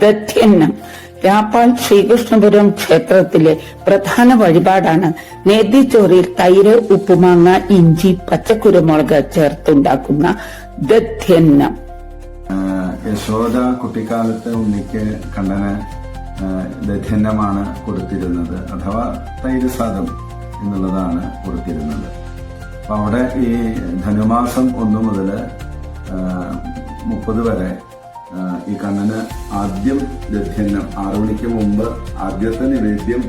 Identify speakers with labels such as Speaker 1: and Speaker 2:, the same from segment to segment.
Speaker 1: ദധ്യന്നം രാപ്പാൾ ശ്രീകൃഷ്ണപുരം ക്ഷേത്രത്തിലെ പ്രധാന വഴിപാടാണ് നേദ്യച്ചോറിൽ തൈര്, ഉപ്പുമാങ്ങ, ഇഞ്ചി, പച്ചക്കുരുമുളക് ചേർത്തുണ്ടാക്കുന്ന ദധ്യന്നം.
Speaker 2: യശോദ കുട്ടിക്കാലത്ത് ഉണ്ണിക്ക് കണ്ണന് ദധ്യന്നമാണ് കൊടുത്തിരുന്നത്, അഥവാ തൈര് സാദം എന്നുള്ളതാണ് കൊടുത്തിരുന്നത്. അപ്പൊ അവിടെ ഈ ധനുമാസം 1 മുതൽ 30 വരെ ഈ കണ്ണന് ആദ്യം ദധ്യന്നം 6 മണിക്ക് മുമ്പ് ആദ്യത്തെ നിവേദ്യം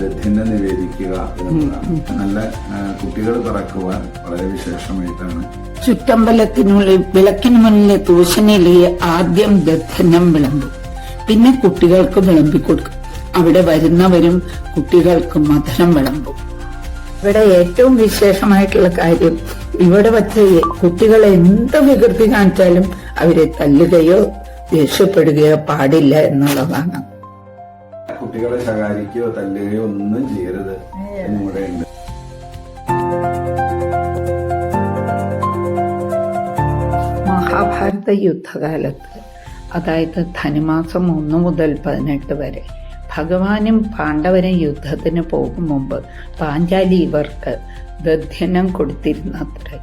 Speaker 2: ദധ്യന്നം നിവേദിക്കുക എന്നതാണ്. നല്ല കുട്ടികൾ പിറക്കുവാൻ വളരെ വിശേഷമായിട്ടാണ്.
Speaker 1: ചുറ്റമ്പലത്തിനുള്ളിൽ വിളക്കിന് മുന്നിലെ തൂശനിലെ ആദ്യം ദധ്യന്നം വിളമ്പും, പിന്നെ കുട്ടികൾക്ക് വിളമ്പിക്കൊടുക്കും. അവിടെ വരുന്നവരും കുട്ടികൾക്ക് മധുരം വിളമ്പും. ഇവിടെ ഏറ്റവും വിശേഷമായിട്ടുള്ള കാര്യം, ഇവിടെ വച്ച് കുട്ടികൾ എന്ത് വികൃതി കാണിച്ചാലും അവരെ തല്ലുകയോ ദേഷ്യപ്പെടുകയോ പാടില്ല എന്നുള്ളതാണ്.
Speaker 2: കുട്ടികളെ ശകാരിക്കുകയോ തല്ലുകയോ ഒന്നും ചെയ്യരുത് എന്നിവിടെ ഉണ്ട്.
Speaker 1: മഹാഭാരത യുദ്ധകാലത്ത്, അതായത് ധനുമാസം 1 മുതൽ 18 വരെ ഭഗവാനും പാണ്ഡവരും യുദ്ധത്തിന് പോകും മുമ്പ് പാഞ്ചാലി ഇവർക്ക് ദധ്യന്നം കൊടുത്തിരുന്നത്രേ.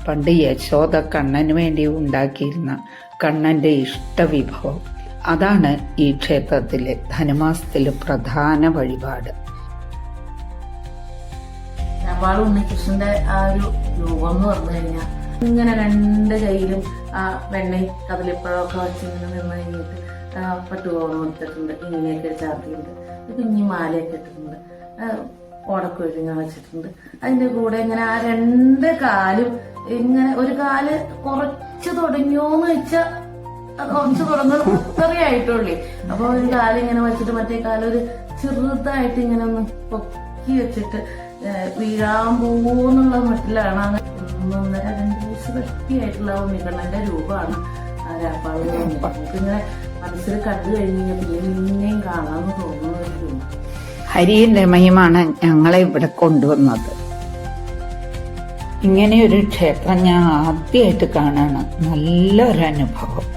Speaker 1: പണ്ട് യശോദ കണ്ണന് വേണ്ടി ഉണ്ടാക്കിയിരുന്ന കണ്ണന്റെ ഇഷ്ടവിഭവം. അതാണ് ഈ ക്ഷേത്രത്തിലെ ധനുമാസത്തിലെ പ്രധാന വഴിപാട്.
Speaker 3: ഉണ്ണികൃഷ്ണന്റെ ആ ഒരു രൂപം എന്ന് പറഞ്ഞു കഴിഞ്ഞാൽ ഇങ്ങനെ 2 കൈയിലും ആ വെണ്ണയും കദളിപ്പഴമൊക്കെ വെച്ചിങ്ങനെ നിന്ന് കഴിഞ്ഞിട്ട് പട്ടുകോണം കൊടുത്തിട്ടുണ്ട്, ഇങ്ങനെയൊക്കെ ചാർത്തിയിട്ടുണ്ട്, കുഞ്ഞി മാലയൊക്കെ ഇട്ടിട്ടുണ്ട്, ഓടക്കൊഴിഞ്ഞ വെച്ചിട്ടുണ്ട്. അതിന്റെ കൂടെ ഇങ്ങനെ ആ 2 കാലും ഇങ്ങനെ ഒരു കാല് കുറച്ച് തുടങ്ങിയോന്ന് വെച്ചാൽ കുറച്ച് തുടങ്ങുന്നത് അത്രയായിട്ടുള്ളേ. അപ്പൊ ഒരു കാലം ഇങ്ങനെ വെച്ചിട്ട് മറ്റേ കാലം ഒരു ചെറുതായിട്ട് ഇങ്ങനെ ഒന്ന് പൊക്കി വെച്ചിട്ട് വീഴാൻ പോന്നുള്ള മട്ടിലാണ്. 1.5-2 വയസ്സ് വ്യക്തിയായിട്ടുള്ള ഉണ്ണിക്കണ്ണന്റെ രൂപമാണ് ആ രാപ്പാള്. ഇങ്ങനെ മനസ്സിൽ കണ്ടു കഴിഞ്ഞാൽ പിന്നെയും കാണാമെന്ന് തോന്നുന്ന ഒരു രൂപം.
Speaker 1: ഹരിയുടെ മഹിമാണ് ഞങ്ങളെ ഇവിടെ കൊണ്ടുവന്നത്. ഇങ്ങനെയൊരു ക്ഷേത്രം ഞാൻ ആദ്യമായിട്ട് കാണാണ്. നല്ലൊരു അനുഭവം.